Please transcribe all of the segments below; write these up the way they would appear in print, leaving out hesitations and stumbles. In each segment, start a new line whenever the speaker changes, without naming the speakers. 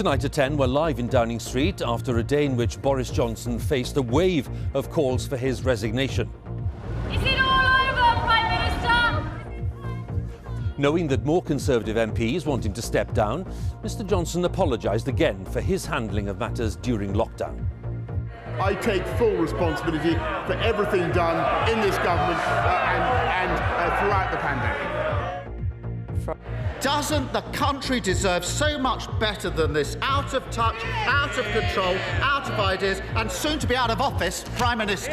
Tonight at 10, we're live in Downing Street after a day in which Boris Johnson faced a wave of calls for his resignation.
Is it all over, Prime Minister?
Knowing that more Conservative MPs want him to step down, Mr Johnson apologised again for his handling of matters during lockdown.
I take full responsibility for everything done in this government and throughout the pandemic.
Doesn't the country deserve so much better than this out of touch, out of control, out of ideas, and soon to be out of office Prime Minister?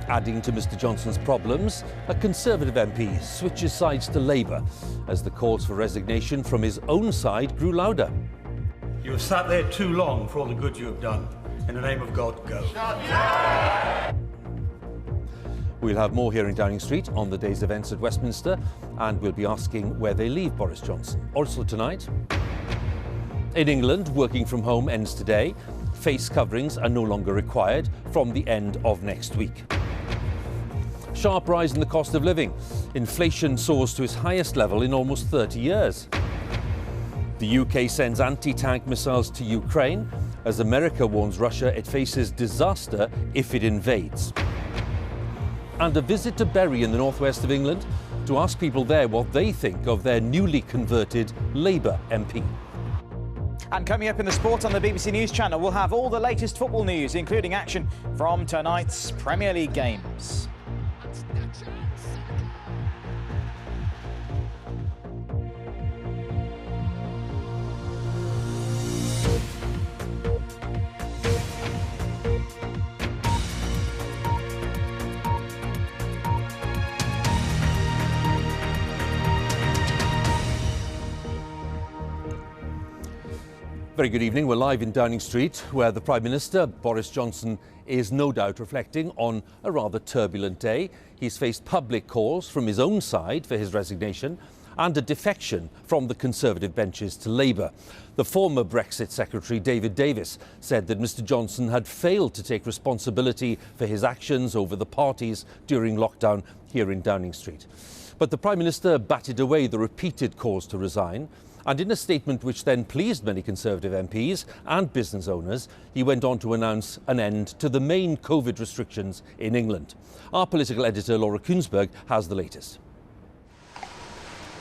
Adding to Mr Johnson's problems, a Conservative MP switches sides to Labour as the calls for resignation from his own side grew louder.
You have sat there too long for all the good you have done. In the name of God, go.
We'll have more here in Downing Street on the day's events at Westminster, and we'll be asking where they leave Boris Johnson. Also tonight, in England, working from home ends today. Face coverings are no longer required from the end of next week. Sharp rise in the cost of living. Inflation soars to its highest level in almost 30 years. The UK sends anti-tank missiles to Ukraine as America warns Russia it faces disaster if it invades. And a visit to Bury in the northwest of England to ask people there what they think of their newly converted Labour MP.
And coming up in the sport on the BBC News Channel, we'll have all the latest football news, including action from tonight's Premier League games.
Very good evening. We're live in Downing Street, where the Prime Minister, Boris Johnson, is no doubt reflecting on a rather turbulent day. He's faced public calls from his own side for his resignation and a defection from the Conservative benches to Labour. The former Brexit Secretary, David Davis, said that Mr Johnson had failed to take responsibility for his actions over the parties during lockdown here in Downing Street. But the Prime Minister batted away the repeated calls to resign. And in a statement which then pleased many Conservative MPs and business owners, he went on to announce an end to the main COVID restrictions in England. Our political editor, Kuenssberg, has the latest.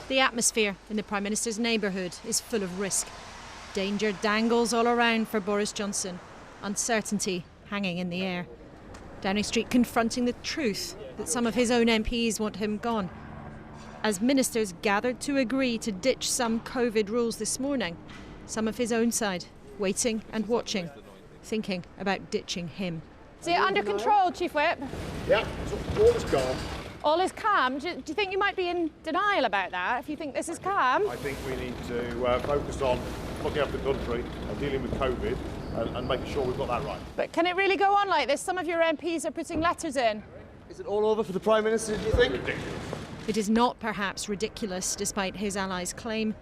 The atmosphere in the Prime Minister's neighbourhood is full of risk. Danger dangles all around for Boris Johnson. Uncertainty hanging in the air. Downing Street confronting the truth that some of his own MPs want him gone. As ministers gathered to agree to ditch some COVID rules this morning, some of his own side waiting and watching, thinking about ditching him.
Is it under control, Chief Whip?
Yeah, all is calm.
All is calm? Do you think you might be in denial about that, if you think this is calm?
I think we need to focus on looking after the country and dealing with COVID and making sure we've got that right.
But can it really go on like this? Some of your MPs are putting letters in.
Is it all over for the Prime Minister, do you think?
Ridiculous.
It is not perhaps ridiculous, despite his allies' claim,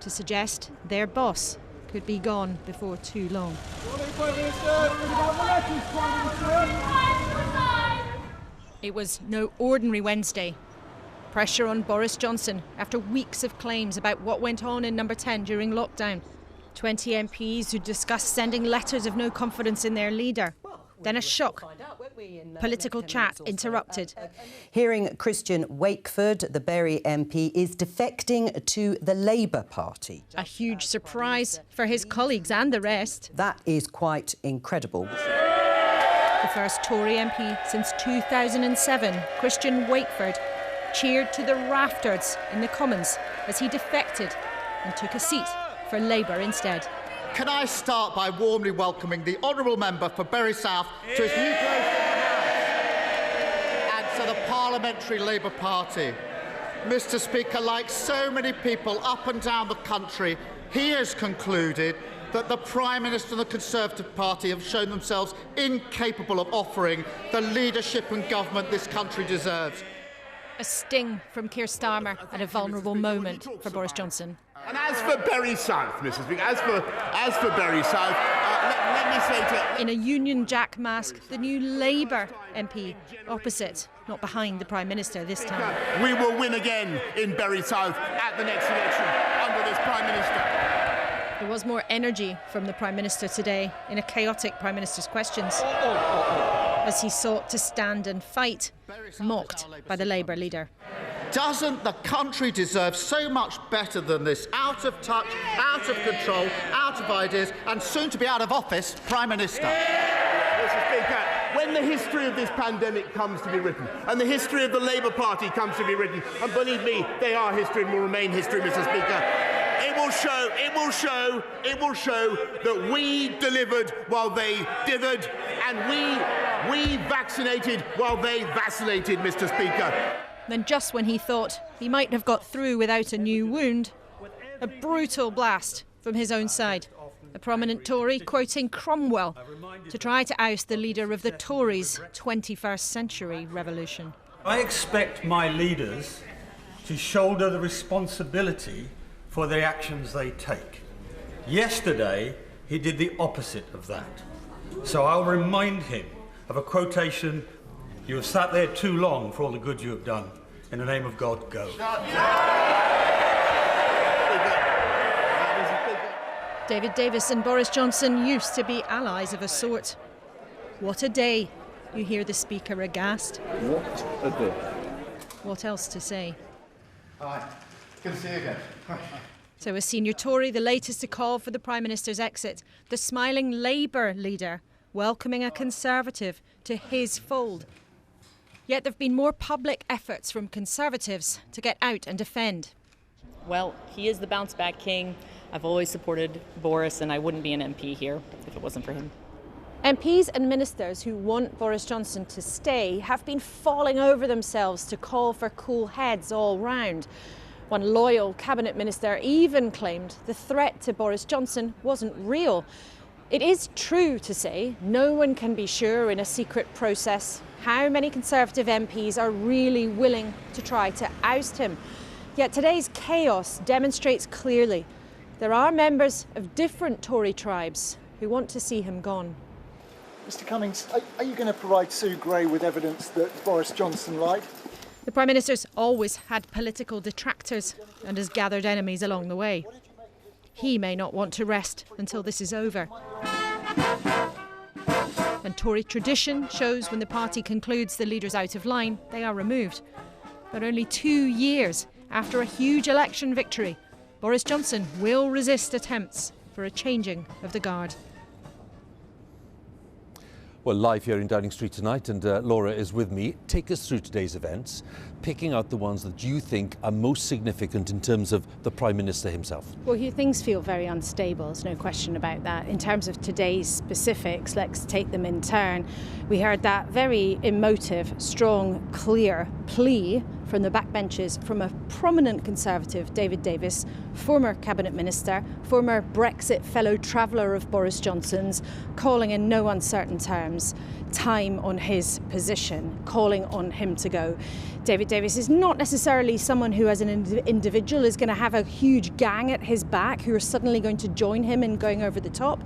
to suggest their boss could be gone before too long. It was no ordinary Wednesday. Pressure on Boris Johnson after weeks of claims about what went on in Number 10 during lockdown. 20 MPs who discussed sending letters of no confidence in their leader. Then a shock. Political chat interrupted.
Hearing Christian Wakeford, the Bury MP, is defecting to the Labour Party.
A huge surprise for his colleagues and the rest.
That is quite incredible.
The first Tory MP since 2007, Christian Wakeford, cheered to the rafters in the Commons as he defected and took a seat for Labour instead.
Can I start by warmly welcoming the honourable member for Bury South to his new place in the House and to the Parliamentary Labour Party. Mr Speaker, like so many people up and down the country, he has concluded that the Prime Minister and the Conservative Party have shown themselves incapable of offering the leadership and government this country deserves.
A sting from Keir Starmer at a vulnerable moment for Boris Johnson.
And as for Bury South, Mrs. Speaker, as for Bury South, let me say to...
In a Union Jack mask, the new Labour MP opposite, not behind the Prime Minister this time.
We will win again in Bury South at the next election under this Prime Minister.
There was more energy from the Prime Minister today in a chaotic Prime Minister's questions as he sought to stand and fight, mocked by the Labour leader.
Doesn't the country deserve so much better than this out of touch, out of control, out of ideas, and soon to be out of office Prime Minister?
Mr. Speaker, when the history of this pandemic comes to be written, and the history of the Labour Party comes to be written, and believe me, they are history and will remain history, Mr. Speaker, it will show that we delivered while they dithered, and we vaccinated while they vacillated, Mr. Speaker.
Then just when he thought he might have got through without a new wound, a brutal blast from his own side. A prominent Tory quoting Cromwell to try to oust the leader of the Tories' 21st century revolution.
I expect my leaders to shoulder the responsibility for the actions they take. Yesterday, he did the opposite of that. So I'll remind him of a quotation: "You have sat there too long for all the good you have done. In the name of God, go."
David Davis and Boris Johnson used to be allies of a sort. What a day, you hear the Speaker aghast.
What a day.
What else to say?
Hi, good to see you again.
So a senior Tory, the latest to call for the Prime Minister's exit. The smiling Labour leader welcoming a Conservative to his fold. Yet there have been more public efforts from Conservatives to get out and defend.
Well, he is the bounce-back king. I've always supported Boris, and I wouldn't be an MP here if it wasn't for him.
MPs and ministers who want Boris Johnson to stay have been falling over themselves to call for cool heads all round. One loyal cabinet minister even claimed the threat to Boris Johnson wasn't real. It is true to say no one can be sure in a secret process how many Conservative MPs are really willing to try to oust him. Yet today's chaos demonstrates clearly there are members of different Tory tribes who want to see him gone.
Mr Cummings, are you going to provide Sue Gray with evidence that Boris Johnson lied?
The Prime Minister's always had political detractors and has gathered enemies along the way. He may not want to rest until this is over. And Tory tradition shows when the party concludes the leader's out of line, they are removed. But only 2 years after a huge election victory, Boris Johnson will resist attempts for a changing of the guard.
Well, live here in Downing Street tonight, and Laura is with me. Take us through today's events, picking out the ones that you think are most significant in terms of the Prime Minister himself.
Well, things feel very unstable, there's no question about that. In terms of today's specifics, let's take them in turn. We heard that very emotive, strong, clear plea from the backbenches from a prominent Conservative, David Davis, former Cabinet Minister, former Brexit fellow traveller of Boris Johnson's, calling in no uncertain terms time on his position, calling on him to go. David Davis is not necessarily someone who as an individual is going to have a huge gang at his back who are suddenly going to join him in going over the top,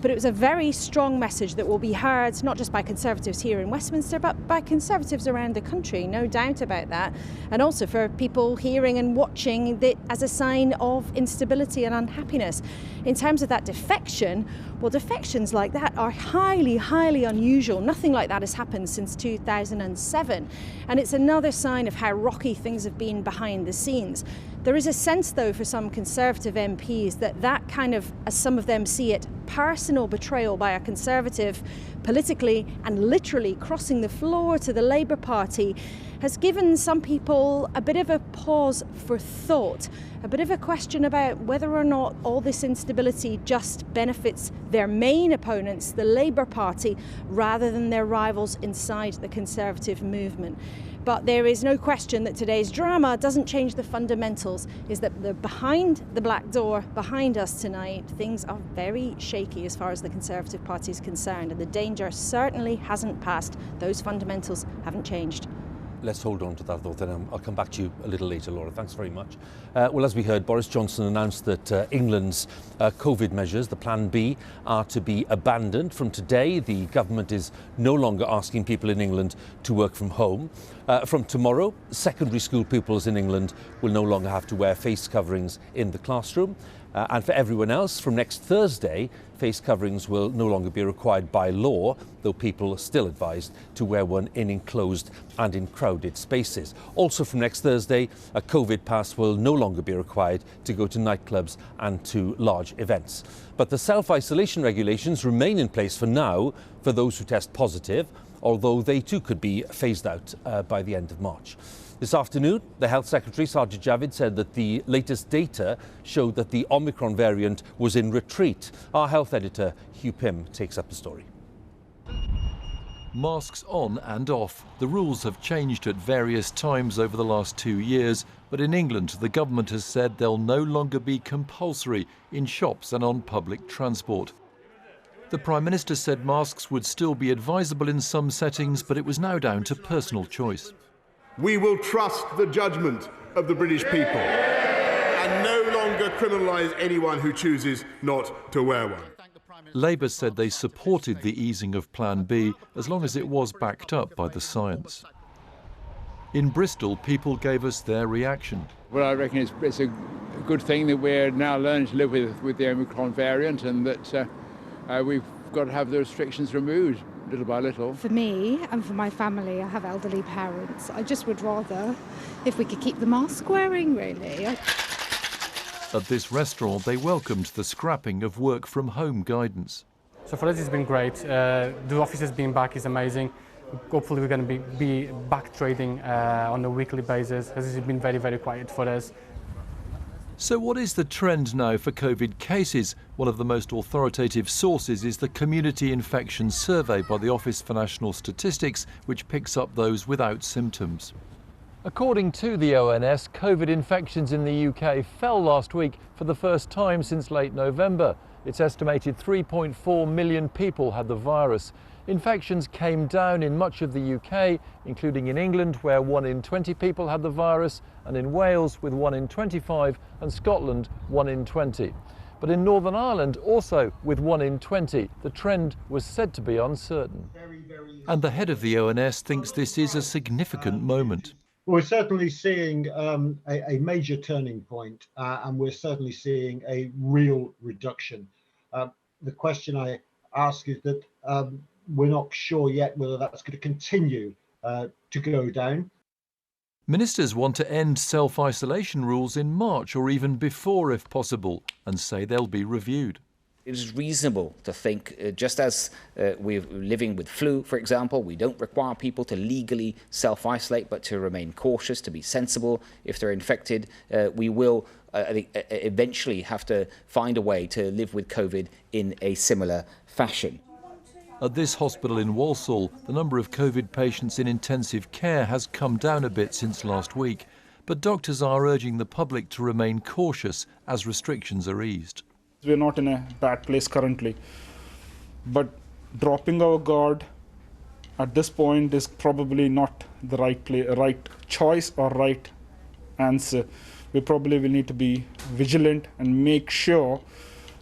but it was a very strong message that will be heard not just by Conservatives here in Westminster but by Conservatives around the country, no doubt about that, and also for people hearing and watching it as a sign of instability and unhappiness. In terms of that defection, well, defections like that are highly, highly unusual. Nothing like that has happened since 2007. And it's another sign of how rocky things have been behind the scenes. There is a sense, though, for some Conservative MPs that kind of, as some of them see it, personal betrayal by a Conservative, politically and literally crossing the floor to the Labour Party, has given some people a bit of a pause for thought, a bit of a question about whether or not all this instability just benefits their main opponents, the Labour Party, rather than their rivals inside the Conservative movement. But there is no question that today's drama doesn't change the fundamentals, is that behind the black door, behind us tonight, things are very shaky as far as the Conservative Party is concerned, and the danger certainly hasn't passed. Those fundamentals haven't changed.
Let's hold on to that thought, then I'll come back to you a little later, Laura. Thanks very much. Well, as we heard, Boris Johnson announced that England's COVID measures, the Plan B, are to be abandoned. From today, the government is no longer asking people in England to work from home. From tomorrow, secondary school pupils in England will no longer have to wear face coverings in the classroom. And for everyone else, from next Thursday, face coverings will no longer be required by law, though people are still advised to wear one in enclosed and in crowded spaces. Also from next Thursday, a COVID pass will no longer be required to go to nightclubs and to large events. But the self-isolation regulations remain in place for now for those who test positive, although they too could be phased out by the end of March. This afternoon, the Health Secretary, Sajid Javid, said that the latest data showed that the Omicron variant was in retreat. Our health editor, Huw takes up the story.
Masks on and off. The rules have changed at various times over the last 2 years, but in England, the government has said they'll no longer be compulsory in shops and on public transport. The Prime Minister said masks would still be advisable in some settings, but it was now down to personal choice.
We will trust the judgment of the British people and no longer criminalise anyone who chooses not to wear one.
Labour said they supported the easing of Plan B as long as it was backed up by the science. In Bristol, people gave us their reaction.
Well, I reckon it's a good thing that we're now learning to live with the Omicron variant, and that we've got to have the restrictions removed little by little.
For me and for my family, I have elderly parents. I just would rather if we could keep the mask wearing, really.
At this restaurant, they welcomed the scrapping of work from home guidance.
So for us, it's been great. The offices being back is amazing. Hopefully, we're going to be back trading on a weekly basis, as it's been very, very quiet for us.
So what is the trend now for COVID cases? One of the most authoritative sources is the Community Infection Survey by the Office for National Statistics, which picks up those without symptoms. According to the ONS, COVID infections in the UK fell last week for the first time since late November. It's estimated 3.4 million people had the virus. Infections came down in much of the UK, including in England, where 1 in 20 people had the virus, and in Wales with 1 in 25, and Scotland 1 in 20. But in Northern Ireland, also with 1 in 20, the trend was said to be uncertain. And the head of the ONS thinks this is a significant moment.
We're certainly seeing a major turning point, and we're certainly seeing a real reduction. The question I ask is that we're not sure yet whether that's going to continue to go down.
Ministers want to end self-isolation rules in March or even before if possible, and say they'll be reviewed.
It is reasonable to think, just as we're living with flu, for example, we don't require people to legally self-isolate, but to remain cautious, to be sensible. If they're infected, we will eventually have to find a way to live with COVID in a similar fashion.
At this hospital in Walsall, the number of COVID patients in intensive care has come down a bit since last week, but doctors are urging the public to remain cautious as restrictions are eased.
We're not in a bad place currently, but dropping our guard at this point is probably not the right choice or right answer. We probably will need to be vigilant and make sure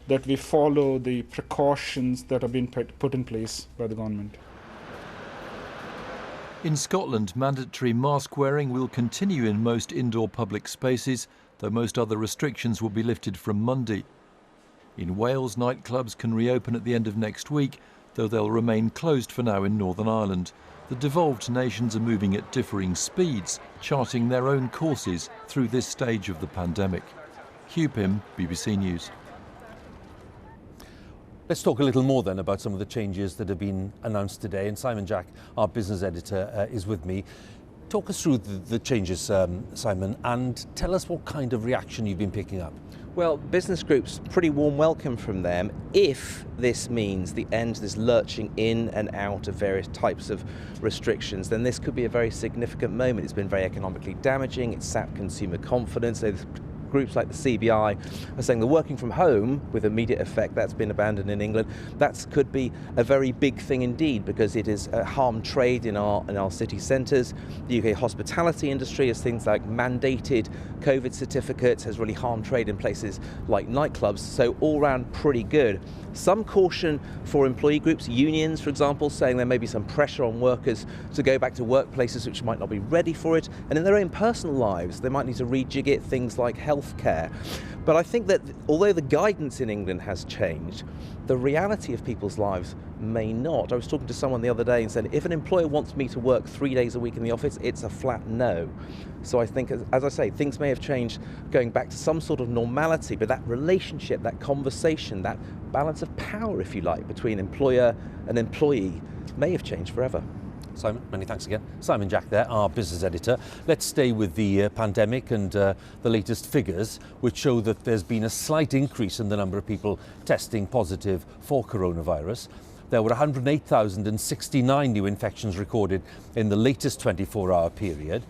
that we follow the precautions that have been put in place by the government.
In Scotland, mandatory mask wearing will continue in most indoor public spaces, though most other restrictions will be lifted from Monday. In Wales, nightclubs can reopen at the end of next week, though they'll remain closed for now in Northern Ireland. The devolved nations are moving at differing speeds, charting their own courses through this stage of the pandemic. Huw, BBC News.
Let's talk a little more then about some of the changes that have been announced today. And Simon Jack, our business editor, is with me. Talk us through the changes, Simon, and tell us what kind of reaction you've been picking up.
Well, business groups, pretty warm welcome from them. If this means the end, this lurching in and out of various types of restrictions, then this could be a very significant moment. It's been very economically damaging. It's sapped consumer confidence. Those groups like the CBI are saying the working from home with immediate effect, that's been abandoned in England. That could be a very big thing indeed, because it is harmed trade in our city centres. The UK hospitality industry has things like mandated COVID certificates, has really harmed trade in places like nightclubs. So all round pretty good. Some caution for employee groups, unions for example, saying there may be some pressure on workers to go back to workplaces which might not be ready for it, and in their own personal lives they might need to rejig it, things like healthcare. But I think that although the guidance in England has changed, the reality of people's lives may not. I was talking to someone the other day and said, if an employer wants me to work 3 days a week in the office, it's a flat no. So I think, as I say, things may have changed going back to some sort of normality, but that relationship, that conversation, that balance of power, if you like, between employer and employee may have changed forever.
Simon, many thanks again. Simon Jack there, our business editor. Let's stay with the pandemic and the latest figures, which show that there's been a slight increase in the number of people testing positive for coronavirus. There were 108,069 new infections recorded in the latest 24-hour period.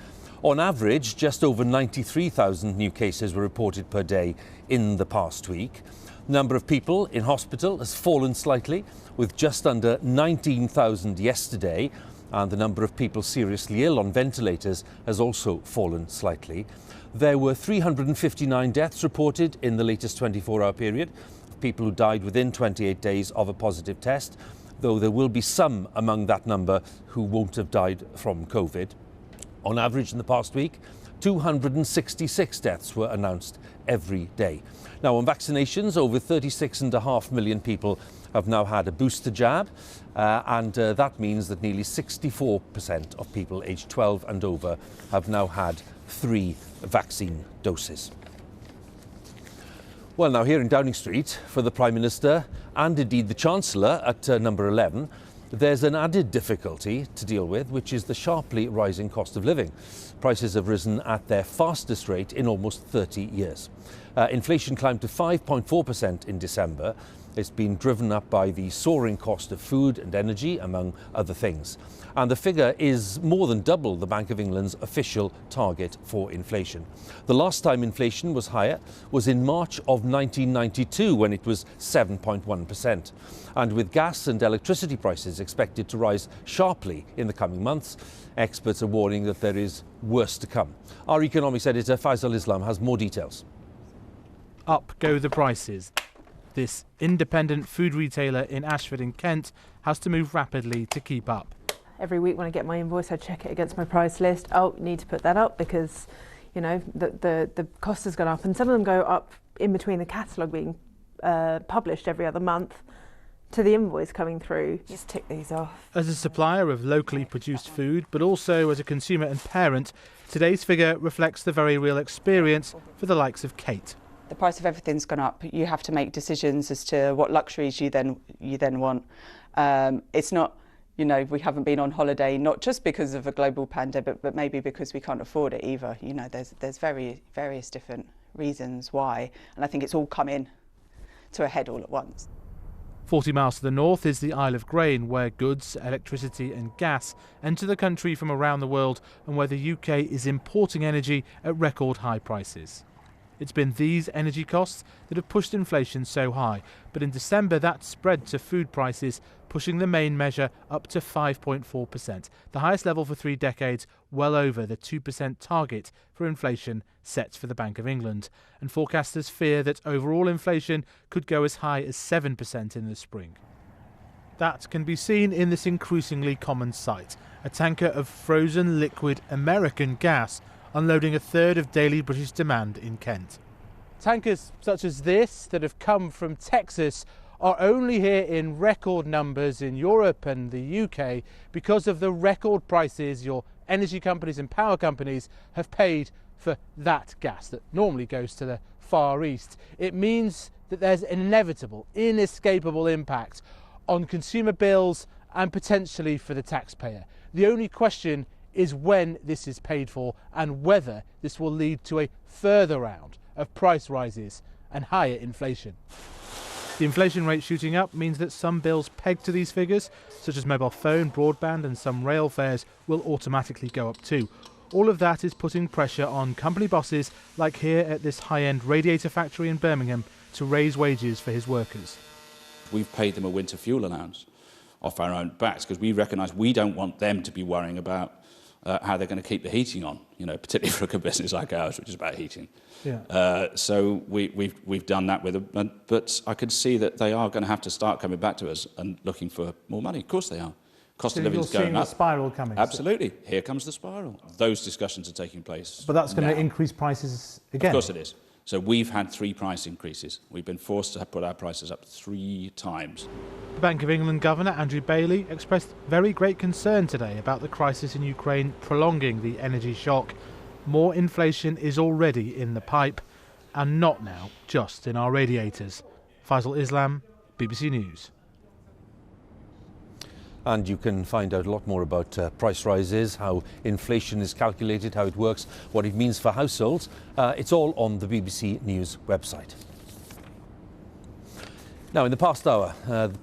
On average, just over 93,000 new cases were reported per day in the past week. The number of people in hospital has fallen slightly, with just under 19,000 yesterday, and the number of people seriously ill on ventilators has also fallen slightly. There were 359 deaths reported in the latest 24-hour period, people who died within 28 days of a positive test, though there will be some among that number who won't have died from COVID. On average in the past week, 266 deaths were announced every day. Now on vaccinations, over 36.5 million people have now had a booster jab, and that means that nearly 64% of people aged 12 and over have now had 3 vaccine doses. Well, now here in Downing Street, for the Prime Minister and indeed the Chancellor at number 11, there's an added difficulty to deal with, which is the sharply rising cost of living. Prices have risen at their fastest rate in almost 30 years. Inflation climbed to 5.4% in December. It's been driven up by the soaring cost of food and energy, among other things. And the figure is more than double the Bank of England's official target for inflation. The last time inflation was higher was in March of 1992, when it was 7.1%. And with gas and electricity prices expected to rise sharply in the coming months, experts are warning that there is worse to come. Our economics editor Faisal Islam has more details.
Up go the prices. This independent food retailer in Ashford in Kent has to move rapidly to keep up.
Every week when I get my invoice, I check it against my price list. Oh, need to put that up because, you know, the cost has gone up, and some of them go up in between the catalogue being published every other month to the invoice coming through. Just tick these off.
As a supplier of locally produced food, but also as a consumer and parent, today's figure reflects the very real experience for the likes of Kate.
The price of everything's gone up. You have to make decisions as to what luxuries you then want. It's not, you know, we haven't been on holiday not just because of a global pandemic, but maybe because we can't afford it either. You know, there's various different reasons why, and I think it's all come in to a head all at once.
40 miles to the north is the Isle of Grain, where goods, electricity and gas enter the country from around the world, and where the UK is importing energy at record high prices. It's been these energy costs that have pushed inflation so high, but in December that spread to food prices, pushing the main measure up to 5.4%, the highest level for 3 decades, well over the 2% target for inflation set for the Bank of England. And forecasters fear that overall inflation could go as high as 7% in the spring. That can be seen in this increasingly common sight, a tanker of frozen liquid American gas unloading a third of daily British demand in Kent. Tankers such as this that have come from Texas are only here in record numbers in Europe and the UK because of the record prices your energy companies and power companies have paid for that gas that normally goes to the Far East. It means that there's an inevitable, inescapable impact on consumer bills and potentially for the taxpayer. The only question is when this is paid for and whether this will lead to a further round of price rises and higher inflation. The inflation rate shooting up means that some bills pegged to these figures, such as mobile phone, broadband and some rail fares, will automatically go up too. All of that is putting pressure on company bosses like here at this high-end radiator factory in Birmingham to raise wages for his workers.
We've paid them a winter fuel allowance off our own backs because we recognise we don't want them to be worrying about how they're going to keep the heating on, particularly for a business like ours, which is about heating.
Yeah.
So we've done that with them, but I could see that they are going to have to start coming back to us and looking for more money. Of course they are. Cost of living is going up.
You're seeing the spiral coming.
Absolutely. Here comes the spiral. Those discussions are taking place.
But that's going
now.
to increase prices again.
Of course it is. So we've had 3 price increases. We've been forced to put our prices up 3 times.
The Bank of England Governor Andrew Bailey expressed very great concern today about the crisis in Ukraine prolonging the energy shock. More inflation is already in the pipe, and not now just in our radiators. Faisal Islam, BBC News.
And you can find out a lot more about price rises, how inflation is calculated, how it works, what it means for households. It's all on the BBC News website. Now, in the past hour,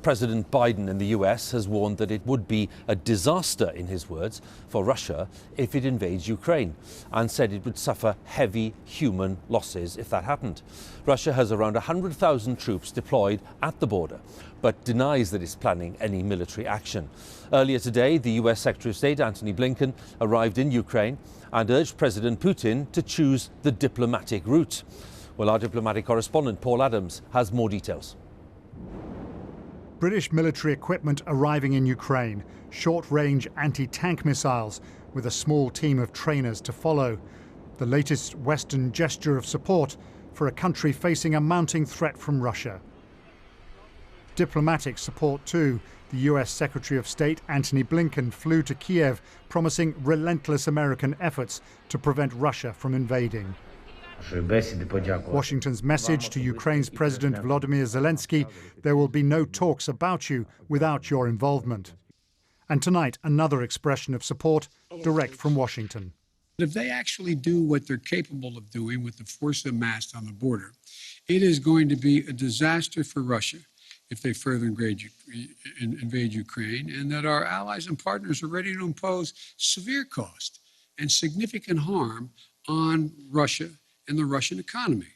President Biden in the US has warned that it would be a disaster, in his words, for Russia if it invades Ukraine, and said it would suffer heavy human losses if that happened. Russia has around 100,000 troops deployed at the border, but denies that it's planning any military action. Earlier today, the US Secretary of State Antony Blinken arrived in Ukraine and urged President Putin to choose the diplomatic route. Well, our diplomatic correspondent Paul Adams has more details.
British military equipment arriving in Ukraine, short-range anti-tank missiles with a small team of trainers to follow. The latest Western gesture of support for a country facing a mounting threat from Russia. Diplomatic support too. The US Secretary of State Antony Blinken flew to Kiev, promising relentless American efforts to prevent Russia from invading. Washington's message to Ukraine's President Volodymyr Zelensky: there will be no talks about you without your involvement. And tonight, another expression of support direct from Washington.
If they actually do what they're capable of doing with the force amassed on the border, it is going to be a disaster for Russia if they further invade Ukraine, and that our allies and partners are ready to impose severe cost and significant harm on Russia and the Russian economy.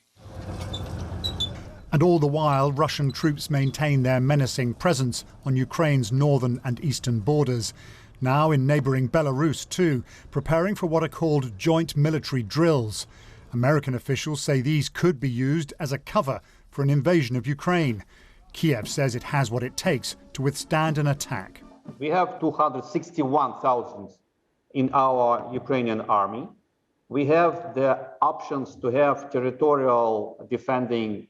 And all the while, Russian troops maintain their menacing presence on Ukraine's northern and eastern borders. Now in neighbouring Belarus too, preparing for what are called joint military drills. American officials say these could be used as a cover for an invasion of Ukraine. Kiev says it has what it takes to withstand an attack.
We have 261,000 in our Ukrainian army. We have the options to have territorial defending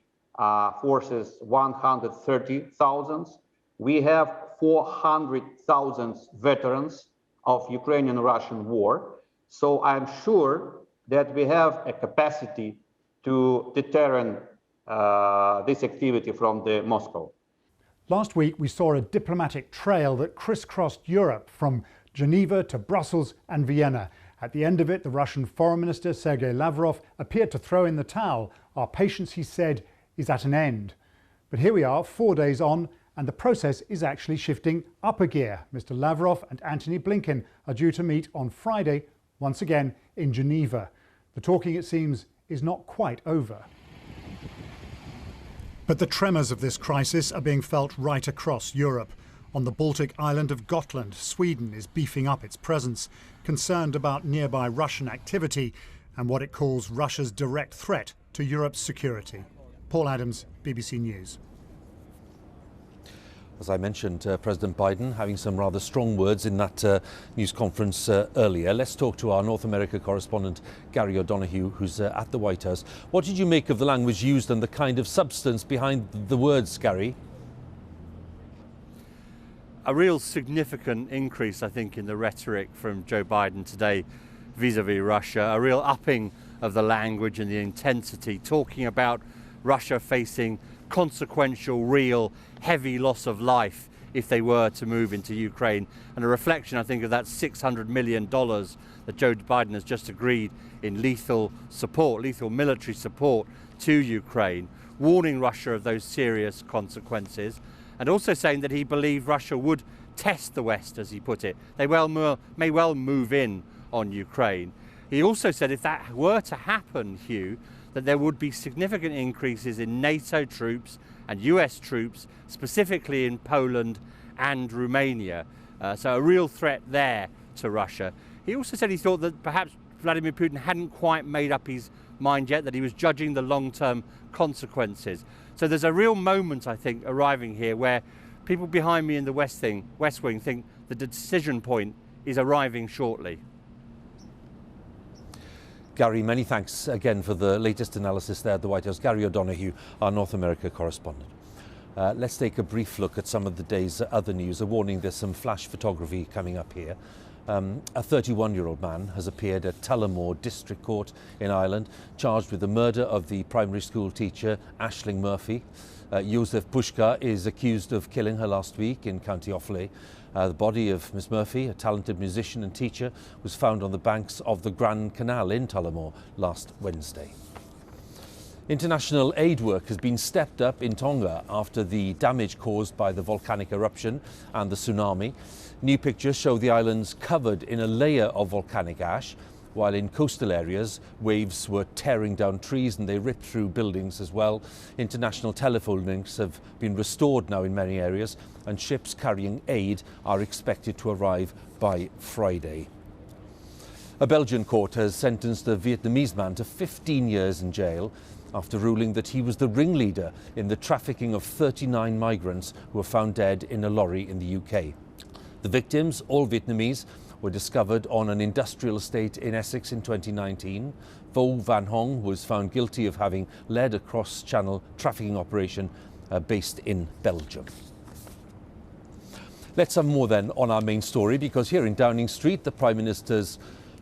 forces, 130,000. We have 400,000 veterans of Ukrainian-Russian war. So I'm sure that we have a capacity to deter this activity from Moscow.
Last week, we saw a diplomatic trail that crisscrossed Europe from Geneva to Brussels and Vienna. At the end of it, the Russian Foreign Minister, Sergei Lavrov, appeared to throw in the towel. Our patience, he said, is at an end. But here we are, 4 days on, and the process is actually shifting up a gear. Mr. Lavrov and Antony Blinken are due to meet on Friday, once again in Geneva. The talking, it seems, is not quite over. But the tremors of this crisis are being felt right across Europe. On the Baltic island of Gotland, Sweden is beefing up its presence, concerned about nearby Russian activity and what it calls Russia's direct threat to Europe's security. Paul Adams, BBC News.
As I mentioned, President Biden having some rather strong words in that news conference earlier. Let's talk to our North America correspondent, Gary O'Donoghue, who's at the White House. What did you make of the language used and the kind of substance behind the words, Gary?
A real significant increase, I think, in the rhetoric from Joe Biden today vis-à-vis Russia, a real upping of the language and the intensity, talking about Russia facing consequential, real, heavy loss of life if they were to move into Ukraine, and a reflection, I think, of that $600 million that Joe Biden has just agreed in lethal support, lethal military support to Ukraine, warning Russia of those serious consequences, and also saying that he believed Russia would test the West, as he put it. They may well move in on Ukraine. He also said if that were to happen, Huw, that there would be significant increases in NATO troops and US troops, specifically in Poland and Romania. So a real threat there to Russia. He also said he thought that perhaps Vladimir Putin hadn't quite made up his mind yet, that he was judging the long-term consequences. So there's a real moment, I think, arriving here where people behind me in the West Wing think the decision point is arriving shortly.
Gary, many thanks again for the latest analysis there at the White House. Gary O'Donoghue, our North America correspondent. Let's take a brief look at some of the day's other news. A warning, there's some flash photography coming up here. A 31-year-old man has appeared at Tullamore District Court in Ireland, charged with the murder of the primary school teacher Aisling Murphy. Joseph Pushka is accused of killing her last week in County Offaly. The body of Miss Murphy, a talented musician and teacher, was found on the banks of the Grand Canal in Tullamore last Wednesday. International aid work has been stepped up in Tonga after the damage caused by the volcanic eruption and the tsunami. New pictures show the islands covered in a layer of volcanic ash, while in coastal areas, waves were tearing down trees and they ripped through buildings as well. International telephone links have been restored now in many areas, and ships carrying aid are expected to arrive by Friday. A Belgian court has sentenced a Vietnamese man to 15 years in jail after ruling that he was the ringleader in the trafficking of 39 migrants who were found dead in a lorry in the UK. The victims, all Vietnamese, were discovered on an industrial estate in Essex in 2019. Vo Van Hong was found guilty of having led a cross-channel trafficking operation based in Belgium. Let's have more then on our main story, because here in Downing Street, the Prime Minister's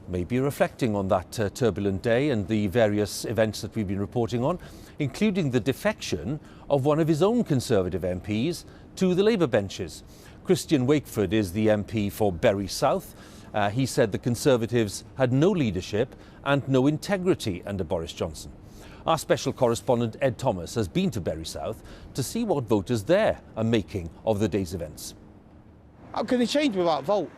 maybe reflecting on that turbulent day and the various events that we've been reporting on, including the defection of one of his own Conservative MPs to the Labour benches. Christian Wakeford is the MP for Bury South. He said the Conservatives had no leadership and no integrity under Boris Johnson. Our special correspondent Ed Thomas has been to Bury South to see what voters there are making of the day's events.
How can he change without a vote?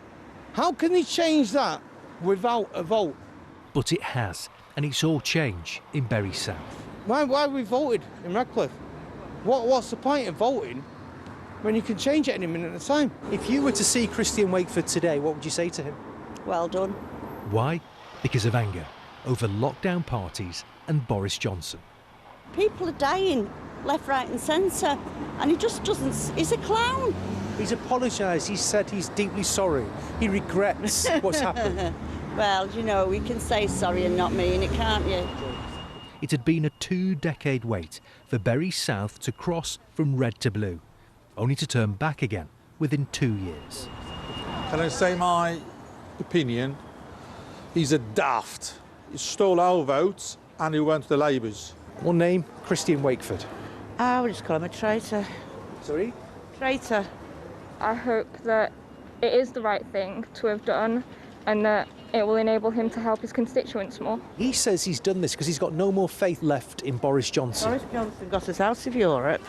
How can he change that without a vote?
But it has, and it's all change in Bury South.
Why have we voted in Redcliffe? What's the point of voting when you can change it any minute at a time?
If you were to see Christian Wakeford today, what would you say to him?
Well done.
Why? Because of anger over lockdown parties and Boris Johnson.
People are dying left, right and centre, and he just doesn't... He's a clown.
He's apologised. He said he's deeply sorry. He regrets what's happened.
Well, you know, we can say sorry and not mean it, can't you?
It had been a 2-decade wait for Bury South to cross from red to blue, only to turn back again within 2 years.
Can I say my opinion? He's a daft. He stole our votes and he went to the Labours.
One name, Christian Wakeford.
I would just call him a traitor.
Sorry?
Traitor.
I hope that it is the right thing to have done and that it will enable him to help his constituents more.
He says he's done this because he's got no more faith left in Boris Johnson.
Boris Johnson got us out of Europe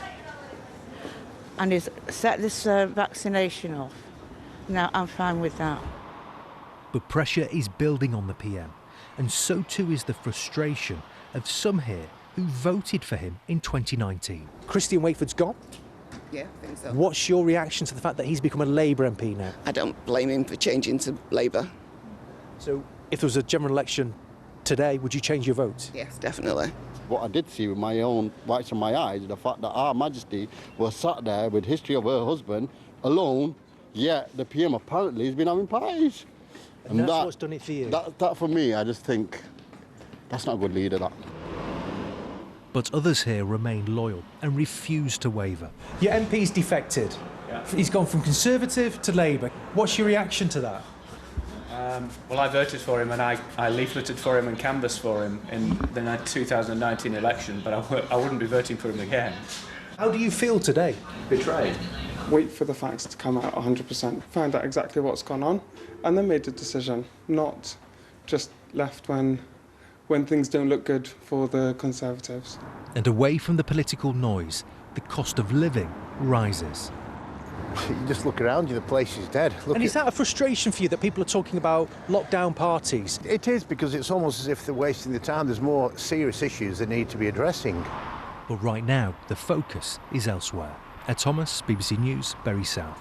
and he's set this vaccination off. Now, I'm fine with that.
But pressure is building on the PM, and so too is the frustration of some here who voted for him in 2019.
Christian Wakeford's gone?
Yeah, I think so.
What's your reaction to the fact that he's become a Labour MP now?
I don't blame him for changing to Labour.
So, if there was a general election today, would you change your vote?
Yes, definitely.
What I did see with my own whites of my eyes, the fact that Her Majesty was sat there with history of her husband alone, yet the PM apparently has been having parties.
And that's what's done it for you?
That for me, I just think that's not a good leader, that.
But others here remain loyal and refuse to waver.
Your MP's defected. Yeah. He's gone from Conservative to Labour. What's your reaction to that?
Well, I voted for him and I leafleted for him and canvassed for him in the 2019 election, but I wouldn't be voting for him again.
How do you feel today?
Betrayed.
Wait for the facts to come out 100%, find out exactly what's gone on, and then made a decision, not just left when things don't look good for the Conservatives.
And away from the political noise, the cost of living rises.
You just look around you, the place is dead.
And is that a frustration for you that people are talking about lockdown parties?
It is, because it's almost as if they're wasting the time. There's more serious issues they need to be addressing.
But right now, the focus is elsewhere. Ed Thomas, BBC News, Bury South.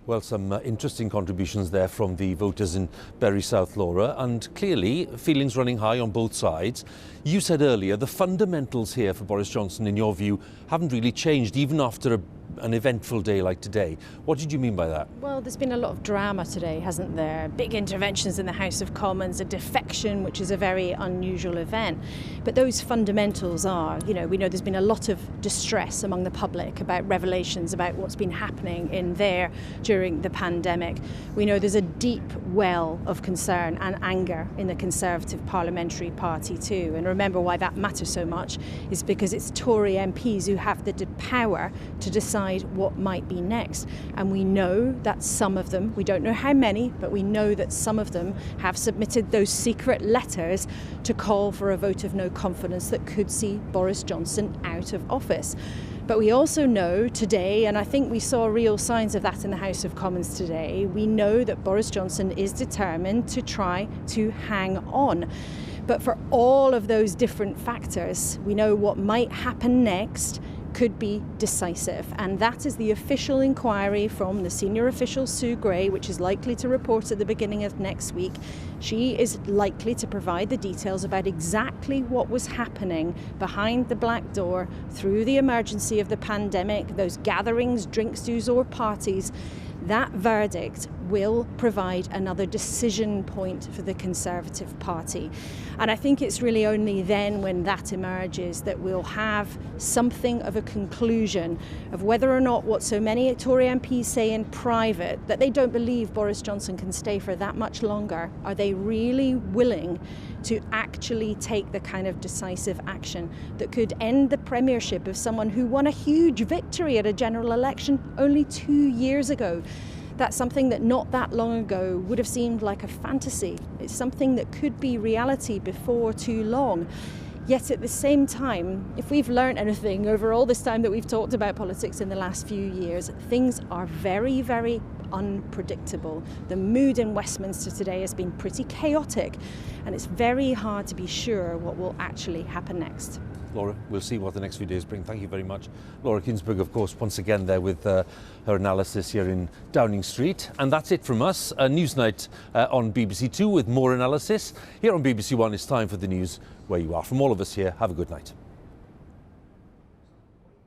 Well, some interesting contributions there from the voters in Bury South, Laura, and clearly feelings running high on both sides. You said earlier the fundamentals here for Boris Johnson, in your view, haven't really changed even after an eventful day like today. What did you mean by that?
Well, there's been a lot of drama today, hasn't there? Big interventions in the House of Commons, a defection, which is a very unusual event. But those fundamentals are, we know there's been a lot of distress among the public about revelations about what's been happening in there during the pandemic. We know there's a deep well of concern and anger in the Conservative Parliamentary Party too. And remember why that matters so much is because it's Tory MPs who have the power to decide what might be next. And we know that some of them, we don't know how many, but we know that some of them have submitted those secret letters to call for a vote of no confidence that could see Boris Johnson out of office. But we also know today, and I think we saw real signs of that in the House of Commons today, we know that Boris Johnson is determined to try to hang on. But for all of those different factors, we know what might happen next could be decisive, and that is the official inquiry from the senior official Sue Gray, which is likely to report at the beginning of next week. She is likely to provide the details about exactly what was happening behind the black door through the emergency of the pandemic, those gatherings, drinks, do's or parties. That verdict will provide another decision point for the Conservative Party. And I think it's really only then when that emerges that we'll have something of a conclusion of whether or not what so many Tory MPs say in private, that they don't believe Boris Johnson can stay for that much longer. Are they really willing to actually take the kind of decisive action that could end the premiership of someone who won a huge victory at a general election only 2 years ago? That's something that not that long ago would have seemed like a fantasy. It's something that could be reality before too long. Yet at the same time, if we've learned anything over all this time that we've talked about politics in the last few years, things are very, very unpredictable. The mood in Westminster today has been pretty chaotic, and it's very hard to be sure what will actually happen next.
Laura, we'll see what the next few days bring. Thank you very much. Laura Kuenssberg, of course, once again there with her analysis here in Downing Street. And that's it from us. A Newsnight on BBC Two with more analysis. Here on BBC One, it's time for the news where you are. From all of us here, have a good night.